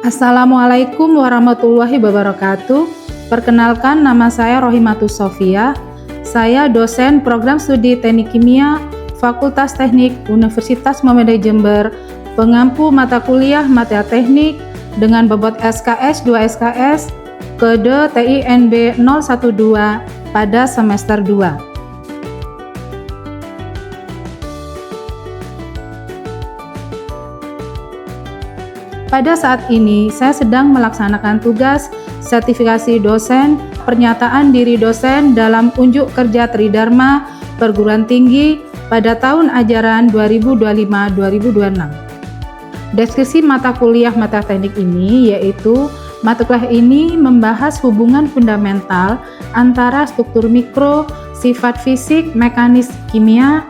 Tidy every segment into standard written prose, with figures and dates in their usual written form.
Assalamualaikum warahmatullahi wabarakatuh. Perkenalkan, nama saya Rohimatus Sofia. Saya dosen program studi Teknik Kimia Fakultas Teknik Universitas Muhammadiyah Jember, pengampu mata kuliah Mata Teknik dengan bobot SKS 2 SKS kode TINB 012 pada semester 2. Pada saat ini, saya sedang melaksanakan tugas sertifikasi dosen, pernyataan diri dosen dalam unjuk kerja Tridharma Perguruan Tinggi pada tahun ajaran 2025-2026. Deskripsi mata kuliah Mata Teknik ini yaitu, mata kuliah ini membahas hubungan fundamental antara struktur mikro, sifat fisik, mekanis kimia,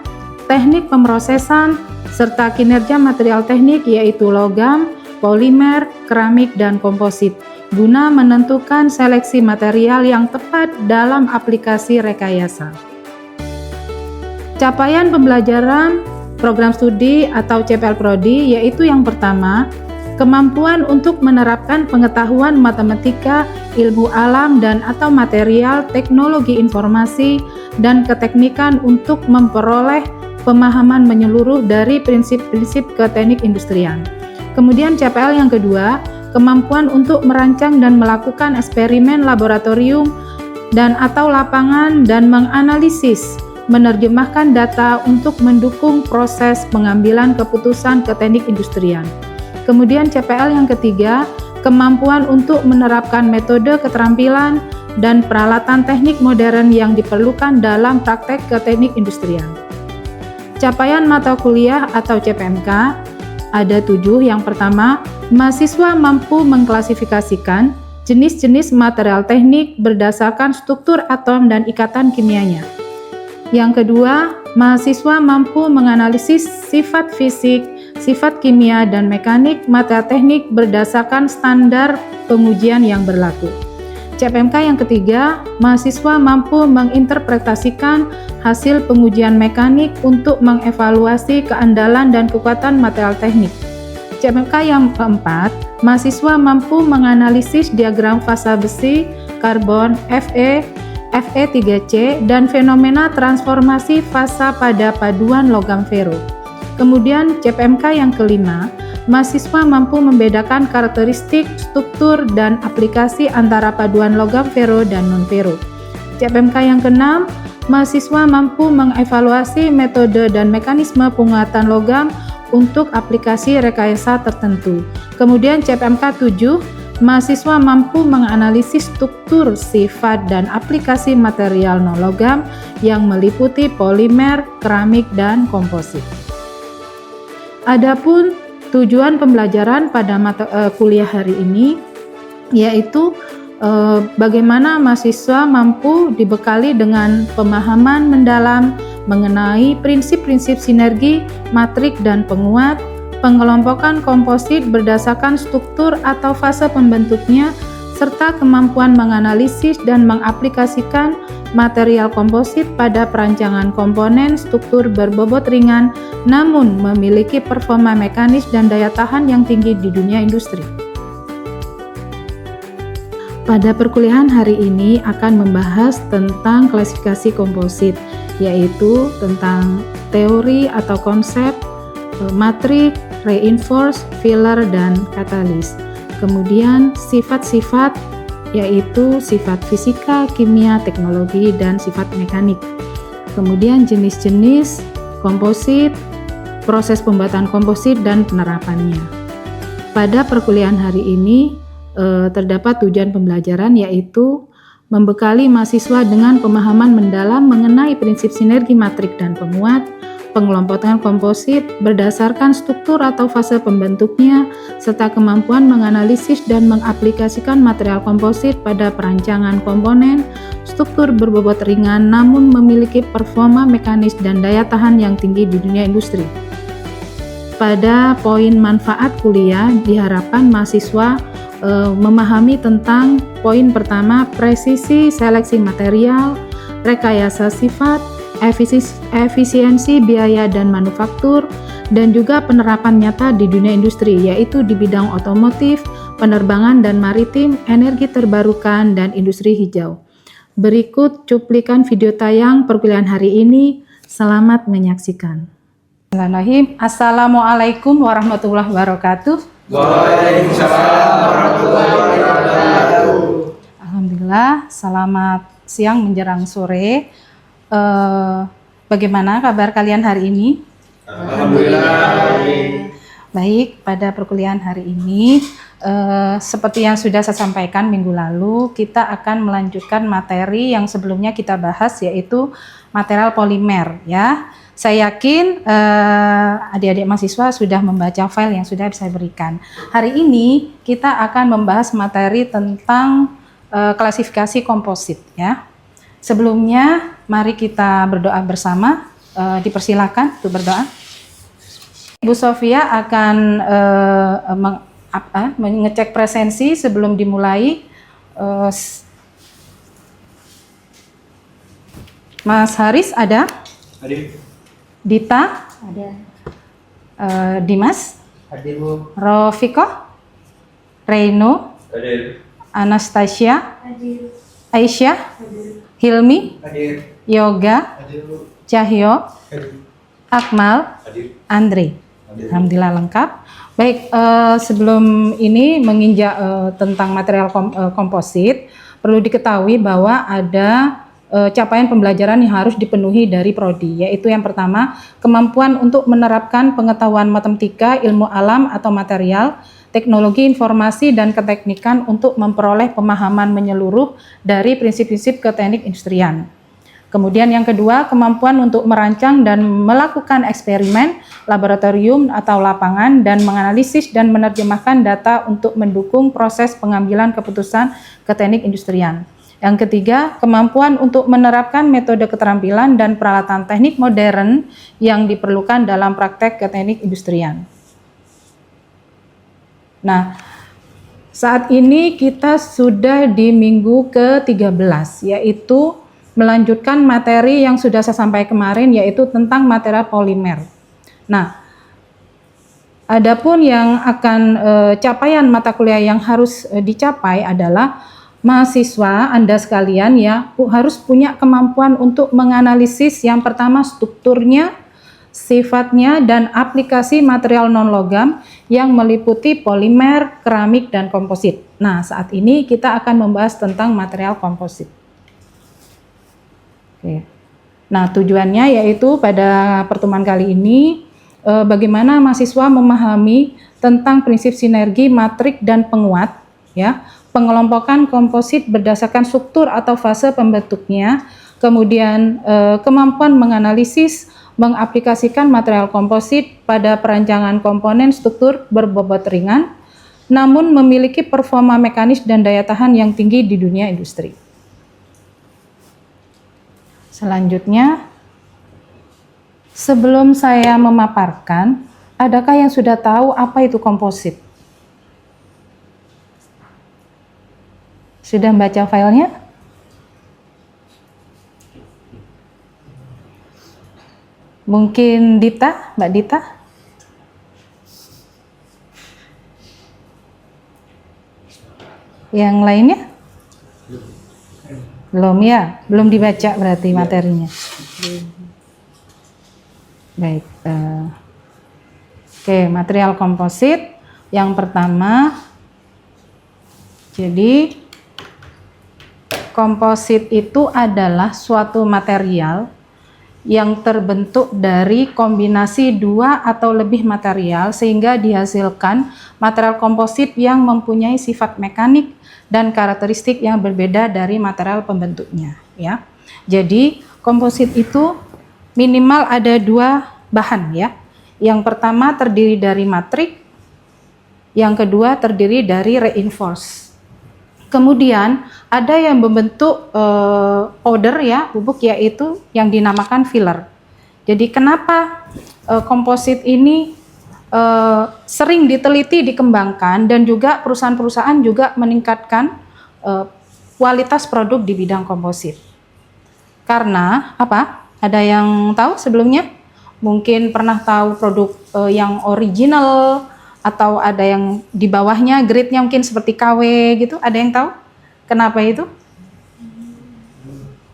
teknik pemrosesan, serta kinerja material teknik yaitu logam, polimer, keramik, dan komposit, guna menentukan seleksi material yang tepat dalam aplikasi rekayasa. Capaian pembelajaran program studi atau CPL Prodi yaitu yang pertama, kemampuan untuk menerapkan pengetahuan matematika, ilmu alam dan atau material, teknologi informasi, dan keteknikan untuk memperoleh pemahaman menyeluruh dari prinsip-prinsip keteknik industrian. Kemudian CPL yang kedua, kemampuan untuk merancang dan melakukan eksperimen laboratorium dan atau lapangan dan menganalisis, menerjemahkan data untuk mendukung proses pengambilan keputusan keteknik industrian. Kemudian CPL yang ketiga, kemampuan untuk menerapkan metode keterampilan dan peralatan teknik modern yang diperlukan dalam praktek keteknik industrian. Capaian mata kuliah atau CPMK ada 7. Yang pertama, mahasiswa mampu mengklasifikasikan jenis-jenis material teknik berdasarkan struktur atom dan ikatan kimianya. Yang kedua, mahasiswa mampu menganalisis sifat fisik, sifat kimia, dan mekanik material teknik berdasarkan standar pengujian yang berlaku. CPMK yang ketiga, mahasiswa mampu menginterpretasikan hasil pengujian mekanik untuk mengevaluasi keandalan dan kekuatan material teknik. CPMK yang keempat, mahasiswa mampu menganalisis diagram fasa besi, karbon, Fe, Fe3C, dan fenomena transformasi fasa pada paduan logam fero. Kemudian CPMK yang kelima, mahasiswa mampu membedakan karakteristik, struktur, dan aplikasi antara paduan logam fero dan non-fero. CPMK yang keenam, mahasiswa mampu mengevaluasi metode dan mekanisme penguatan logam untuk aplikasi rekayasa tertentu. Kemudian CPMK 7, mahasiswa mampu menganalisis struktur, sifat, dan aplikasi material non-logam yang meliputi polimer, keramik, dan komposit. Adapun tujuan pembelajaran pada mata kuliah hari ini yaitu bagaimana mahasiswa mampu dibekali dengan pemahaman mendalam mengenai prinsip-prinsip sinergi, matrik, dan penguat, pengelompokan komposit berdasarkan struktur atau fase pembentuknya, serta kemampuan menganalisis dan mengaplikasikan material komposit pada perancangan komponen struktur berbobot ringan namun memiliki performa mekanis dan daya tahan yang tinggi di dunia industri. Pada perkuliahan hari ini akan membahas tentang klasifikasi komposit, yaitu tentang teori atau konsep, matrik, reinforce, filler, dan katalis. Kemudian sifat-sifat yaitu sifat fisika, kimia, teknologi, dan sifat mekanik. Kemudian jenis-jenis komposit, proses pembuatan komposit, dan penerapannya. Pada perkuliahan hari ini terdapat tujuan pembelajaran yaitu membekali mahasiswa dengan pemahaman mendalam mengenai prinsip sinergi matrik dan penguat, pengelompokan komposit berdasarkan struktur atau fase pembentuknya, serta kemampuan menganalisis dan mengaplikasikan material komposit pada perancangan komponen struktur berbobot ringan namun memiliki performa mekanis dan daya tahan yang tinggi di dunia industri. Pada poin manfaat kuliah diharapkan mahasiswa memahami tentang poin pertama, presisi seleksi material, rekayasa sifat, efisiensi biaya dan manufaktur, dan juga penerapan nyata di dunia industri, yaitu di bidang otomotif, penerbangan dan maritim, energi terbarukan, dan industri hijau. Berikut cuplikan video tayang perkuliahan hari ini. Selamat menyaksikan. Bismillahirrahmanirrahim. Assalamualaikum warahmatullahi wabarakatuh. Waalaikumsalam warahmatullahi wabarakatuh. Alhamdulillah, selamat siang menjelang sore. Bagaimana kabar kalian hari ini? Alhamdulillah. Baik, pada perkuliahan hari ini seperti yang sudah saya sampaikan minggu lalu, kita akan melanjutkan materi yang sebelumnya kita bahas, yaitu material polimer ya. Saya yakin adik-adik mahasiswa sudah membaca file yang sudah saya berikan. Hari ini kita akan membahas materi tentang klasifikasi komposit ya. Sebelumnya mari kita berdoa bersama. Dipersilakan untuk berdoa. Ibu Sofia akan mengecek presensi sebelum dimulai. Mas Haris ada? Hadir. Dita? Ada. Dimas? Hadir, Bu. Rofiko? Reino? Hadir. Anastasia? Hadir. Aisyah? Hadir. Hilmi? Hadir. Yoga? Hadir, Bu. Cahyo? Hadir. Akmal? Hadir. Andre? Hadir. Alhamdulillah lengkap. Baik, sebelum ini menginjak tentang material komposit, perlu diketahui bahwa ada capaian pembelajaran yang harus dipenuhi dari prodi, yaitu yang pertama, kemampuan untuk menerapkan pengetahuan matematika, ilmu alam atau material, teknologi informasi dan keteknikan untuk memperoleh pemahaman menyeluruh dari prinsip-prinsip keteknik industrian. Kemudian yang kedua, kemampuan untuk merancang dan melakukan eksperimen, laboratorium atau lapangan, dan menganalisis dan menerjemahkan data untuk mendukung proses pengambilan keputusan keteknik industrian. Yang ketiga, kemampuan untuk menerapkan metode keterampilan dan peralatan teknik modern yang diperlukan dalam praktek keteknik industrian. Nah, saat ini kita sudah di minggu ke-13, yaitu melanjutkan materi yang sudah saya sampaikan kemarin, yaitu tentang material polimer. Nah, adapun yang akan capaian mata kuliah yang harus dicapai adalah mahasiswa Anda sekalian ya harus punya kemampuan untuk menganalisis yang pertama strukturnya, sifatnya, dan aplikasi material non-logam yang meliputi polimer, keramik, dan komposit. Nah, saat ini kita akan membahas tentang material komposit. Oke. Nah, tujuannya yaitu pada pertemuan kali ini bagaimana mahasiswa memahami tentang prinsip sinergi, matrik, dan penguat, ya, pengelompokan komposit berdasarkan struktur atau fase pembentuknya, kemudian kemampuan menganalisis, mengaplikasikan material komposit pada perancangan komponen struktur berbobot ringan, namun memiliki performa mekanis dan daya tahan yang tinggi di dunia industri. Selanjutnya, sebelum saya memaparkan, adakah yang sudah tahu apa itu komposit? Sudah membaca filenya? Mungkin Dita, Mbak Dita? Yang lainnya? Belum ya? Belum dibaca berarti materinya. Baik. Oke, material komposit. Yang pertama, jadi komposit itu adalah suatu material yang terbentuk dari kombinasi dua atau lebih material sehingga dihasilkan material komposit yang mempunyai sifat mekanik dan karakteristik yang berbeda dari material pembentuknya, ya. Jadi komposit itu minimal ada dua bahan, ya. Yang pertama terdiri dari matrik, yang kedua terdiri dari reinforce. Kemudian ada yang membentuk powder, ya, bubuk, yaitu yang dinamakan filler. Jadi kenapa komposit ini sering diteliti, dikembangkan, dan juga perusahaan-perusahaan juga meningkatkan kualitas produk di bidang komposit. Karena apa? Ada yang tahu sebelumnya? Mungkin pernah tahu produk yang original atau ada yang di bawahnya grade-nya mungkin seperti KW gitu, ada yang tahu kenapa itu?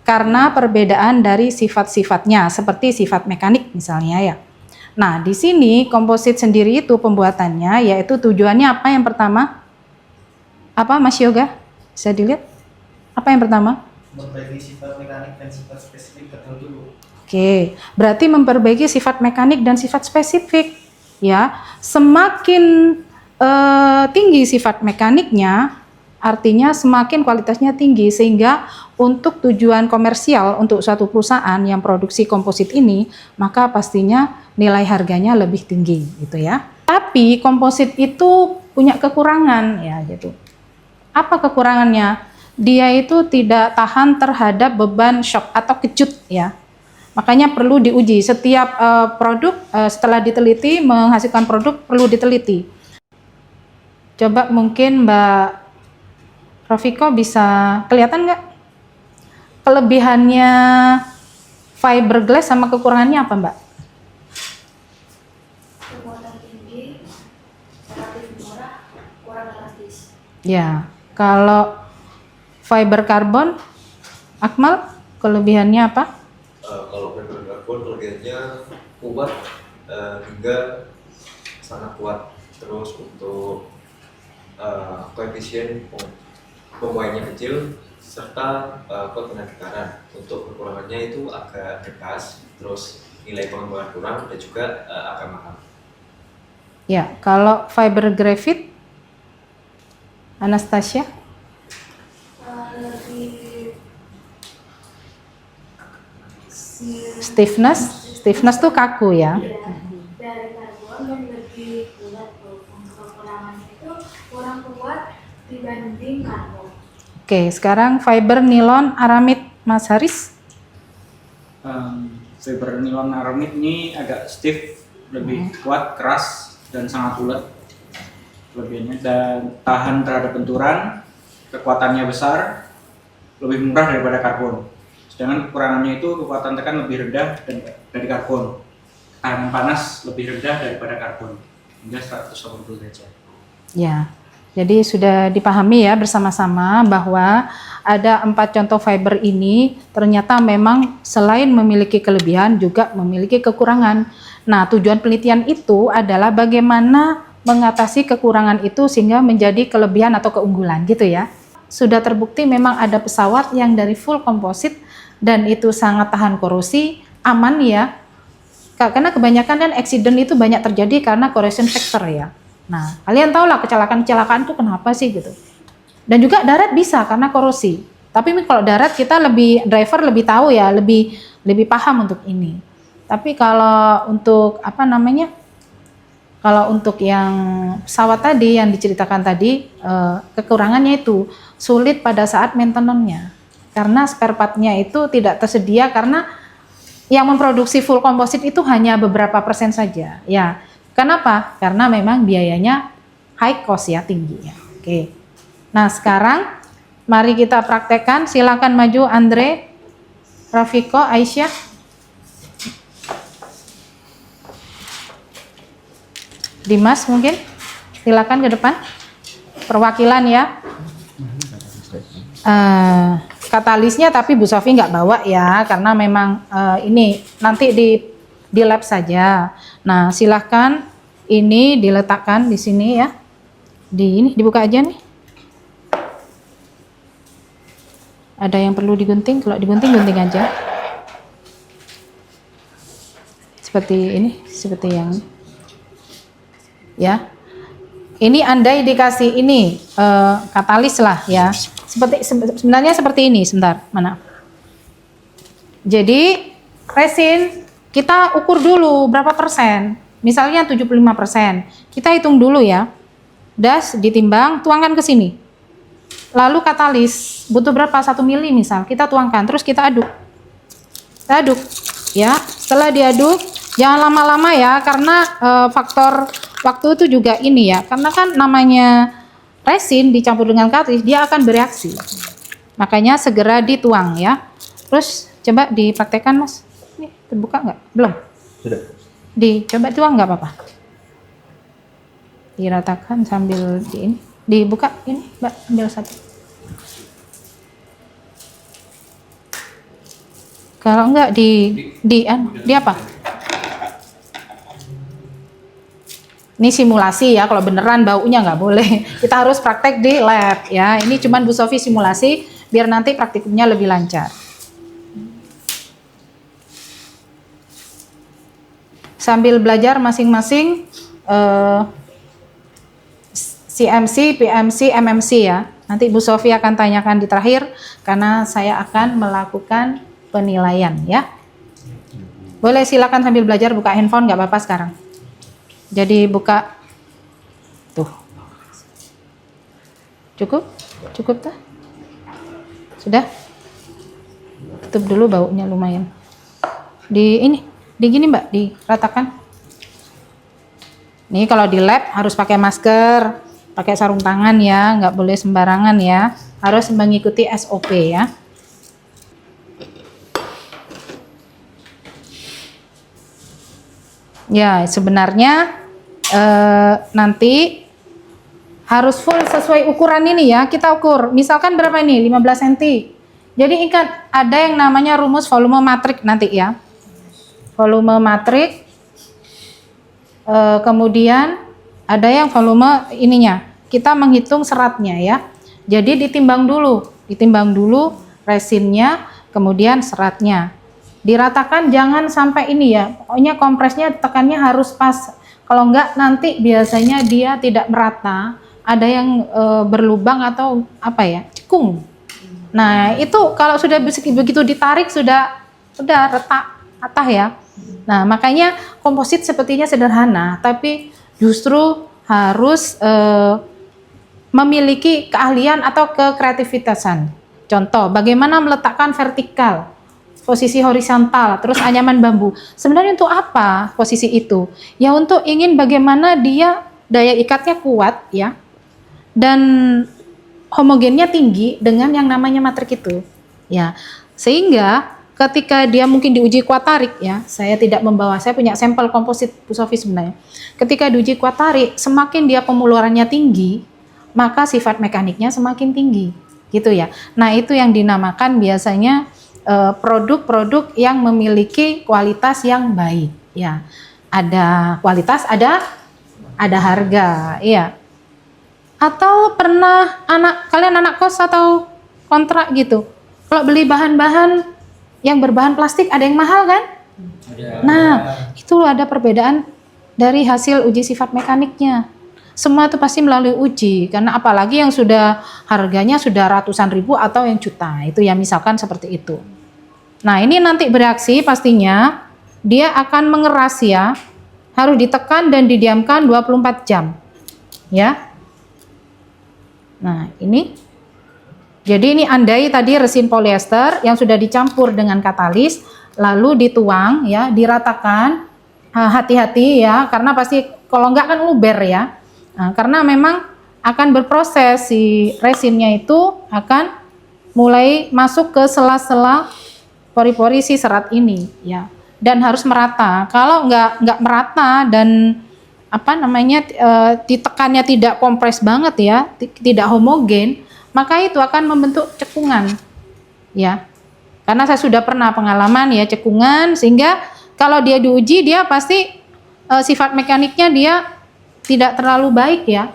Karena perbedaan dari sifat-sifatnya, seperti sifat mekanik misalnya ya. Nah, di sini komposit sendiri itu pembuatannya, yaitu tujuannya apa yang pertama? Apa Mas Yoga? Bisa dilihat? Apa yang pertama? Memperbaiki sifat mekanik dan sifat spesifik tertentu. Oke, berarti memperbaiki sifat mekanik dan sifat spesifik. Ya, semakin tinggi sifat mekaniknya, artinya semakin kualitasnya tinggi, sehingga untuk tujuan komersial untuk suatu perusahaan yang produksi komposit ini, maka pastinya nilai harganya lebih tinggi, gitu ya. Tapi komposit itu punya kekurangan, ya gitu. Apa kekurangannya? Dia itu tidak tahan terhadap beban shock atau kecut, ya. Makanya perlu diuji. Setiap produk setelah diteliti, menghasilkan produk perlu diteliti. Coba mungkin Mbak Rafiko bisa kelihatan nggak kelebihannya fiberglass sama kekurangannya apa Mbak? Kekuatan tinggi, relatif murah, kurang elastis. Ya, kalau fiber karbon, Akmal, kelebihannya apa? Kalau fiber karbon kelebihannya kuat hingga sangat kuat. Terus untuk koefisien pembuahannya kecil serta kuat kena tekanan. Untuk kekurangannya itu agak keras, terus nilai pengembangan kurang dan juga agak mahal. Ya, kalau fiber graphite, Anastasia? Lebih Stiffness tuh kaku ya. dari karbon dan lebih bulat tuh. Kekurangannya itu kurang kuat dibanding karbon. Oke, sekarang fiber nilon aramid, Mas Haris. Fiber nilon aramid ini agak stiff, lebih kuat, keras, dan sangat bulat kelebihannya, dan tahan terhadap benturan, kekuatannya besar, lebih murah daripada karbon. Sedangkan kekurangannya itu kekuatan tekan lebih rendah dari karbon, tahanan panas lebih rendah daripada karbon, hingga 180 derajat. Ya, jadi sudah dipahami ya bersama-sama bahwa ada 4 contoh fiber ini ternyata memang selain memiliki kelebihan juga memiliki kekurangan. Nah, tujuan penelitian itu adalah bagaimana mengatasi kekurangan itu sehingga menjadi kelebihan atau keunggulan gitu ya. Sudah terbukti memang ada pesawat yang dari full komposit dan itu sangat tahan korosi, aman ya. Karena kebanyakan kan accident itu banyak terjadi karena corrosion factor ya. Nah, kalian tahu lah kecelakaan itu kenapa sih gitu. Dan juga darat bisa karena korosi. Tapi kalau darat kita driver lebih tahu ya, lebih paham untuk ini. Tapi kalau untuk kalau untuk yang pesawat tadi yang diceritakan tadi, kekurangannya itu sulit pada saat maintenance-nya. Karena spare part-nya itu tidak tersedia karena yang memproduksi full komposit itu hanya beberapa persen saja. Ya, kenapa? Karena memang biayanya high cost ya, tinggi ya. Oke. Nah, sekarang mari kita praktekkan. Silakan maju Andre, Rafiko, Aisyah. Dimas mungkin silakan ke depan. Perwakilan ya. Katalisnya tapi Bu Sofi nggak bawa ya, karena memang ini nanti di lab saja. Nah, silahkan ini diletakkan di sini ya. Ini dibuka aja nih. Ada yang perlu digunting? Kalau digunting gunting aja. Seperti ini, seperti yang ya. Ini andai dikasih ini katalis lah ya. Sebenarnya seperti ini, sebentar, mana? Jadi resin kita ukur dulu berapa persen. Misalnya 75%. Kita hitung dulu ya. Das ditimbang, tuangkan ke sini. Lalu katalis butuh berapa? 1 mili misal. Kita tuangkan, terus kita aduk. Kita aduk ya. Setelah diaduk, jangan lama-lama ya, karena faktor waktu itu juga ini ya. Karena kan namanya resin dicampur dengan katalis, dia akan bereaksi. Makanya segera dituang ya. Terus coba dipraktekkan Mas. Ini terbuka nggak? Belum? Sudah. Coba tuang nggak apa-apa. diratakan sambil dibuka ini, Mbak, ambil satu. Kalau enggak di apa? Ini simulasi ya, kalau beneran baunya nggak boleh. Kita harus praktek di lab ya. Ini cuman Bu Sofi simulasi biar nanti praktikumnya lebih lancar. Sambil belajar masing-masing CMC, PMC, MMC ya. Nanti Bu Sofi akan tanyakan di terakhir karena saya akan melakukan penilaian ya. Boleh silakan sambil belajar buka handphone, nggak apa-apa sekarang. Jadi buka tuh. Cukup? Cukup tak? Sudah? Tutup dulu, baunya lumayan. Di gini Mbak, diratakan. Nih kalau di lab harus pakai masker, pakai sarung tangan ya, nggak boleh sembarangan ya. Harus mengikuti SOP ya. Ya, sebenarnya nanti harus full sesuai ukuran ini ya. Kita ukur, misalkan berapa ini? 15 cm. Jadi ingat, ada yang namanya rumus volume matrik nanti ya. Volume matrik, kemudian ada yang volume ininya. Kita menghitung seratnya ya. Jadi ditimbang dulu resinnya, kemudian seratnya. Diratakan jangan sampai ini ya, pokoknya kompresnya tekannya harus pas. Kalau enggak nanti biasanya dia tidak merata, ada yang berlubang atau apa ya, cekung. Nah itu kalau sudah begitu ditarik sudah retak, patah ya. Nah makanya komposit sepertinya sederhana, tapi justru harus memiliki keahlian atau kekreativitasan. Contoh, bagaimana meletakkan vertikal, posisi horizontal, terus anyaman bambu. Sebenarnya untuk apa posisi itu? Ya untuk ingin bagaimana dia daya ikatnya kuat ya, dan homogennya tinggi dengan yang namanya matrik itu. Ya, sehingga ketika dia mungkin diuji kuat tarik ya, saya tidak membawa, saya punya sampel komposit Bu Sofi sebenarnya. Ketika diuji kuat tarik, semakin dia pemulurannya tinggi, maka sifat mekaniknya semakin tinggi, gitu ya. Nah itu yang dinamakan biasanya produk-produk yang memiliki kualitas yang baik ya. Ada kualitas, ada harga ya. Atau pernah kalian anak kos atau kontrak gitu, kalau beli bahan-bahan yang berbahan plastik ada yang mahal kan? Nah itu ada perbedaan dari hasil uji sifat mekaniknya. Semua itu pasti melalui uji, karena apalagi yang sudah harganya sudah ratusan ribu atau yang juta, itu ya misalkan seperti itu. Nah ini nanti bereaksi pastinya dia akan mengeras ya, harus ditekan dan didiamkan 24 jam ya. Nah ini, jadi ini andai tadi resin polyester yang sudah dicampur dengan katalis, lalu dituang ya, diratakan, hati-hati ya, karena pasti kalau enggak kan luber ya. Nah, karena memang akan berproses, si resinnya itu akan mulai masuk ke sela-sela pori-pori si serat ini ya, dan harus merata. Kalau nggak merata dan apa namanya ditekannya tidak kompres banget ya, tidak homogen, maka itu akan membentuk cekungan ya. Karena saya sudah pernah pengalaman ya cekungan, sehingga kalau dia diuji dia pasti sifat mekaniknya dia tidak terlalu baik ya.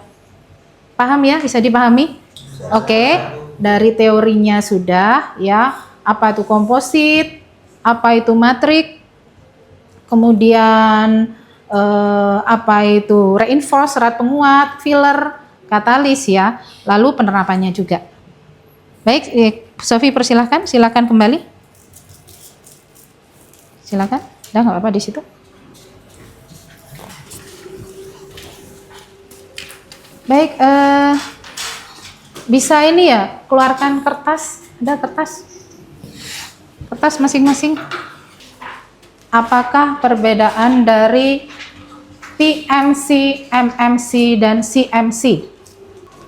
Paham ya? Bisa dipahami? Oke, dari teorinya sudah ya. Apa itu komposit, apa itu matrik, kemudian apa itu reinforce, serat penguat, filler, katalis ya, lalu penerapannya juga. Baik, Sofi persilahkan, silakan kembali. Silakan, udah nggak apa-apa di situ. Baik, bisa ini ya, keluarkan kertas, ada kertas masing-masing. Apakah perbedaan dari PMC, MMC, dan CMC?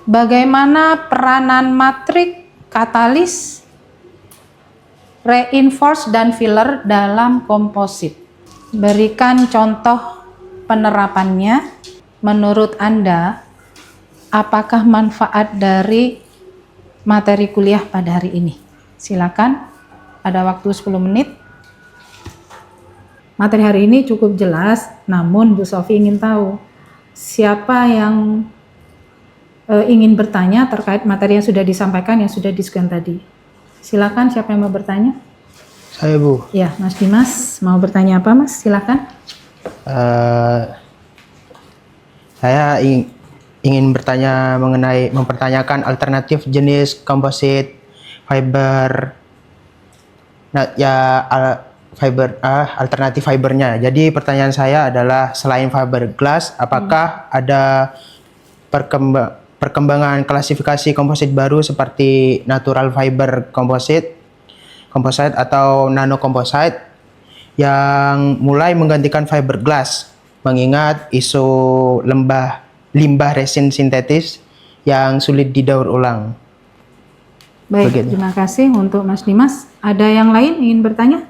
Bagaimana peranan matrik, katalis, reinforce, dan filler dalam komposit? Berikan contoh penerapannya. menurut Anda, apakah manfaat dari materi kuliah pada hari ini? Silakan, ada waktu 10 menit. Materi hari ini cukup jelas, namun Bu Sofi ingin tahu siapa yang ingin bertanya terkait materi yang sudah disampaikan, yang sudah diskusikan tadi. Silakan, siapa yang mau bertanya? Saya, Bu. Ya, Mas Dimas mau bertanya apa, Mas? Silakan. Saya ingin bertanya mempertanyakan alternatif jenis komposit fiber. Nah, ya alternatif fibernya. Jadi pertanyaan saya adalah selain fiberglass, apakah ada perkembangan klasifikasi komposit baru seperti natural fiber composite atau nano composite yang mulai menggantikan fiberglass, mengingat isu limbah resin sintetis yang sulit didaur ulang. Baik, Begitu. terima kasih untuk Mas Dimas. Ada yang lain ingin bertanya?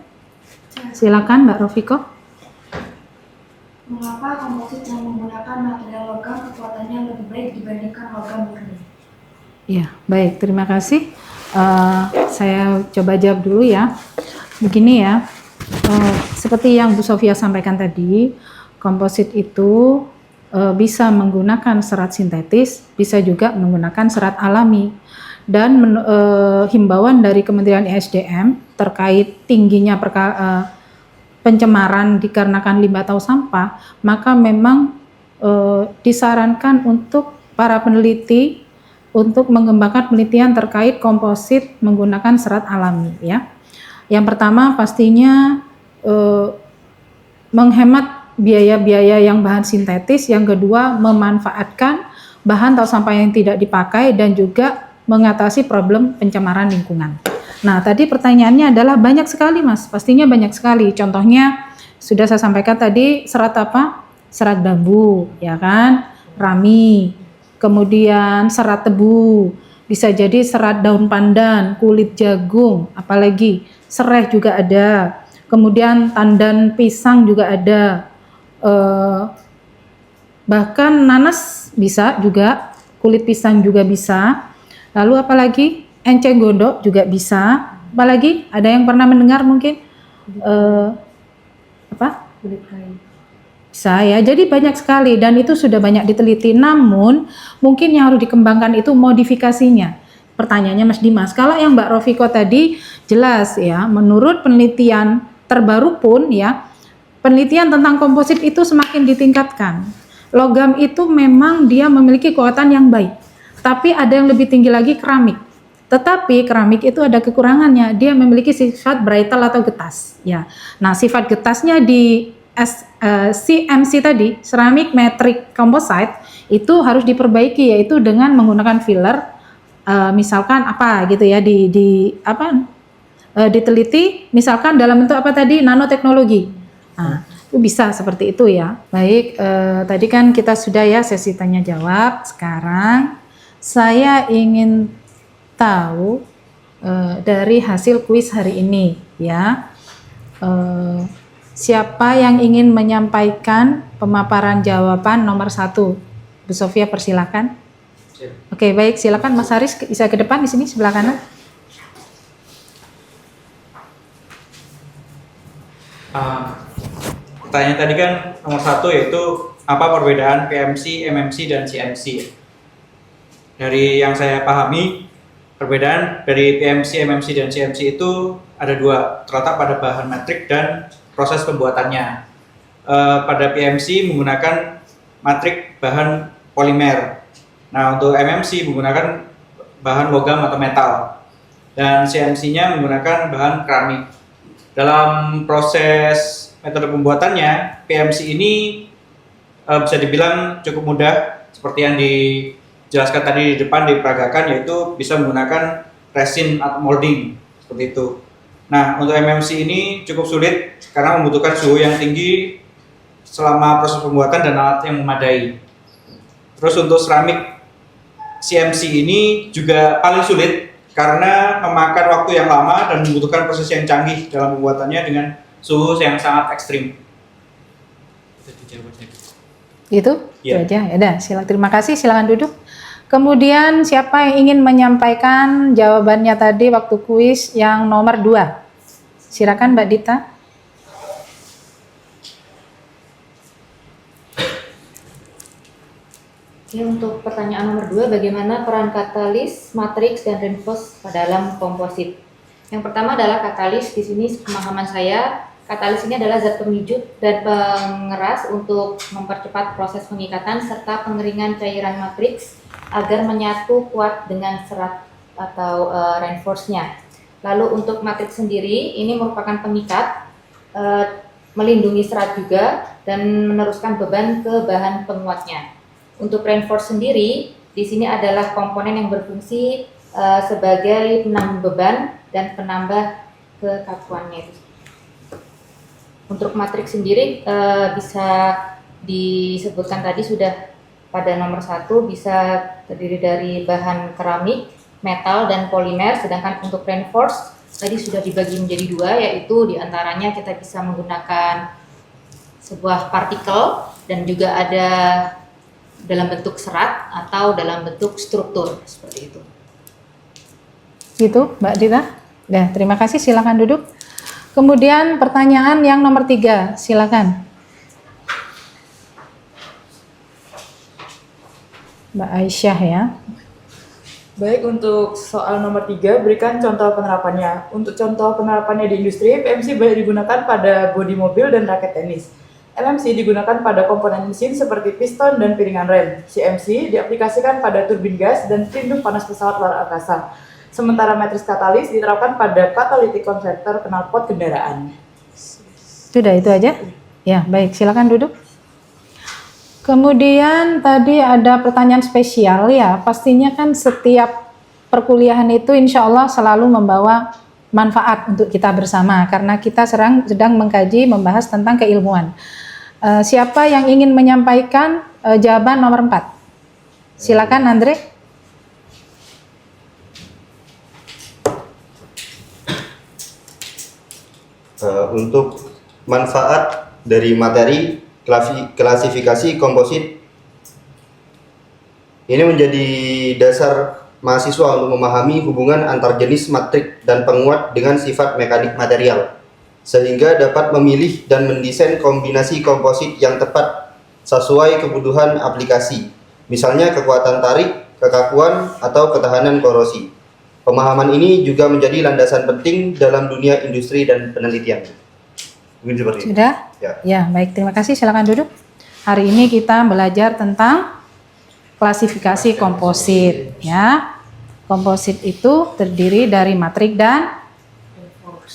Silakan Mbak Rofiko. Mengapa komposit yang menggunakan material logam kekuatannya lebih baik dibandingkan logam murni? Ya, baik, terima kasih. Saya coba jawab dulu ya. Begini ya, seperti yang Bu Sofia sampaikan tadi, komposit itu bisa menggunakan serat sintetis, bisa juga menggunakan serat alami. Dan himbauan dari Kementerian ESDM terkait tingginya pencemaran dikarenakan limbah atau sampah, maka memang disarankan untuk para peneliti untuk mengembangkan penelitian terkait komposit menggunakan serat alami ya. Yang pertama pastinya menghemat biaya-biaya yang bahan sintetis, yang kedua memanfaatkan bahan atau sampah yang tidak dipakai dan juga mengatasi problem pencemaran lingkungan. Nah, tadi pertanyaannya adalah banyak sekali Mas, pastinya banyak sekali. Contohnya sudah saya sampaikan tadi, serat apa? Serat bambu, ya kan? Rami, kemudian serat tebu, bisa jadi serat daun pandan, kulit jagung, apalagi sereh juga ada, kemudian tandan pisang juga ada, bahkan nanas bisa juga, kulit pisang juga bisa, lalu apalagi enceng gondok juga bisa, apalagi ada yang pernah mendengar mungkin apa? Kulit kayu. Bisa ya, jadi banyak sekali dan itu sudah banyak diteliti. Namun mungkin yang harus dikembangkan itu modifikasinya. Pertanyaannya Mas Dimas, kalau yang Mbak Rofiko tadi jelas ya, menurut penelitian terbaru pun ya, penelitian tentang komposit itu semakin ditingkatkan. Logam itu memang dia memiliki kekuatan yang baik, tapi ada yang lebih tinggi lagi keramik. Tetapi keramik itu ada kekurangannya, dia memiliki sifat brittle atau getas ya. Nah, sifat getasnya di CMC tadi, ceramic matrix composite, itu harus diperbaiki, yaitu dengan menggunakan filler, misalkan apa gitu ya, diteliti misalkan dalam bentuk apa tadi, nanoteknologi. Nah, itu bisa seperti itu ya. Baik, tadi kan kita sudah ya sesi tanya jawab. Sekarang saya ingin tahu dari hasil kuis hari ini ya. Siapa yang ingin menyampaikan pemaparan jawaban nomor 1? Bu Sofia persilakan. Oke, baik, silakan Mas Haris bisa ke depan di sini sebelah kanan. Pertanyaan tadi kan nomor 1 yaitu apa perbedaan PMC, MMC dan CMC. Dari yang saya pahami, perbedaan dari PMC, MMC dan CMC itu ada 2, terletak pada bahan matrik dan proses pembuatannya. Pada PMC menggunakan matrik bahan polimer. Nah, untuk MMC menggunakan bahan logam atau metal. Dan CMC-nya menggunakan bahan keramik. Dalam proses metode pembuatannya, PMC ini bisa dibilang cukup mudah, seperti yang dijelaskan tadi di depan diperagakan, yaitu bisa menggunakan resin atau molding, seperti itu. Nah, untuk MMC ini cukup sulit karena membutuhkan suhu yang tinggi selama proses pembuatan dan alat yang memadai. Terus untuk keramik CMC ini juga paling sulit karena memakan waktu yang lama dan membutuhkan proses yang canggih dalam pembuatannya dengan suhu yang sangat ekstrim. Gitu? Itu Iya. aja. Ya udah, terima kasih, silakan duduk. Kemudian siapa yang ingin menyampaikan jawabannya tadi waktu kuis yang nomor 2? Silakan Mbak Dita. Oke, untuk pertanyaan nomor 2, bagaimana peran katalis, matriks, dan reinforce dalam komposit? Yang pertama adalah katalis. Di sini pemahaman saya, katalis ini adalah zat pemicu dan pengeras untuk mempercepat proses pengikatan serta pengeringan cairan matriks agar menyatu kuat dengan serat atau reinforce-nya. Lalu untuk matriks sendiri, ini merupakan pengikat, melindungi serat juga, dan meneruskan beban ke bahan penguatnya. Untuk reinforce sendiri, di sini adalah komponen yang berfungsi sebagai penambah beban dan penambah kekakuannya. Untuk matriks sendiri bisa disebutkan tadi sudah pada nomor 1 bisa terdiri dari bahan keramik, metal, dan polimer. Sedangkan untuk reinforce tadi sudah dibagi menjadi 2, yaitu diantaranya kita bisa menggunakan sebuah partikel dan juga ada dalam bentuk serat atau dalam bentuk struktur seperti itu. Gitu, Mbak Dita. Ya, terima kasih, silakan duduk. Kemudian pertanyaan yang nomor 3, silakan. Mbak Aisyah ya. Baik, untuk soal nomor 3, berikan contoh penerapannya. Untuk contoh penerapannya di industri, PMC banyak digunakan pada bodi mobil dan raket tenis. LMC digunakan pada komponen mesin seperti piston dan piringan rem. CMC diaplikasikan pada turbin gas dan pelindung panas pesawat luar angkasa. Sementara matriks katalis diterapkan pada catalytic converter knalpot kendaraan. Sudah itu aja? Ya, baik, silakan duduk. Kemudian tadi ada pertanyaan spesial ya, pastinya kan setiap perkuliahan itu insya Allah selalu membawa manfaat untuk kita bersama karena kita sedang mengkaji, membahas tentang keilmuan. Siapa yang ingin menyampaikan jawaban nomor 4? Silakan Andre. Untuk manfaat dari materi klasifikasi komposit ini menjadi dasar mahasiswa untuk memahami hubungan antar jenis matrik dan penguat dengan sifat mekanik material, sehingga dapat memilih dan mendesain kombinasi komposit yang tepat sesuai kebutuhan aplikasi, misalnya kekuatan tarik, kekakuan, atau ketahanan korosi. Pemahaman ini juga menjadi landasan penting dalam dunia industri dan penelitian. Mungkin seperti itu. Sudah? Ya, baik, terima kasih, silakan duduk. Hari ini kita belajar tentang klasifikasi komposit ya. Komposit itu terdiri dari matrik dan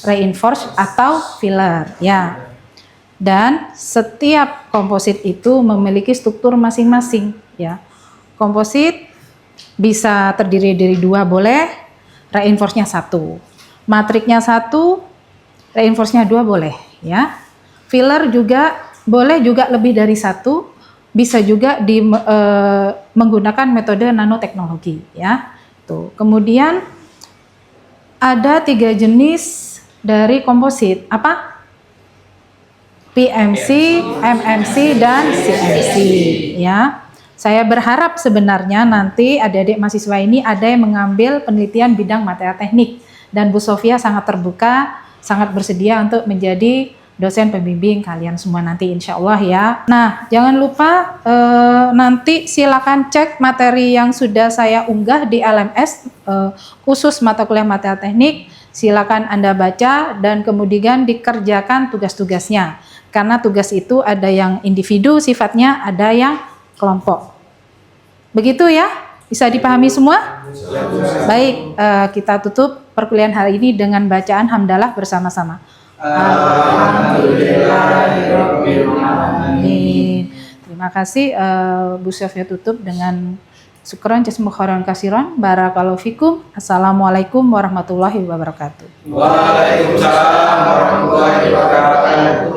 reinforce atau filler ya. Dan setiap komposit itu memiliki struktur masing-masing ya. Komposit bisa terdiri dari 2 boleh, reinforce-nya 1. Matriknya 1, reinforce-nya 2 boleh ya. Filler juga boleh juga lebih dari 1, bisa juga menggunakan metode nanoteknologi ya. Tuh. Kemudian ada 3 jenis dari komposit. Apa? PMC, MMC, dan CMC ya. Saya berharap sebenarnya nanti adik-adik mahasiswa ini ada yang mengambil penelitian bidang material teknik dan Bu Sofia sangat terbuka, sangat bersedia untuk menjadi dosen pembimbing kalian semua nanti insya Allah ya. Nah, jangan lupa nanti silakan cek materi yang sudah saya unggah di LMS khusus mata kuliah material teknik. Silakan Anda baca dan kemudian dikerjakan tugas-tugasnya. Karena tugas itu ada yang individu sifatnya, ada yang kelompok. Begitu ya? Bisa dipahami semua? Baik, kita tutup perkuliahan hari ini dengan bacaan hamdalah bersama-sama. Alhamdulillahirrahmanirrahim. Terima kasih Bu Sofia tutup dengan syukran jasmu khairan kasiran. Barakallahu fikum. Assalamualaikum warahmatullahi wabarakatuh. Waalaikumsalam warahmatullahi wabarakatuh.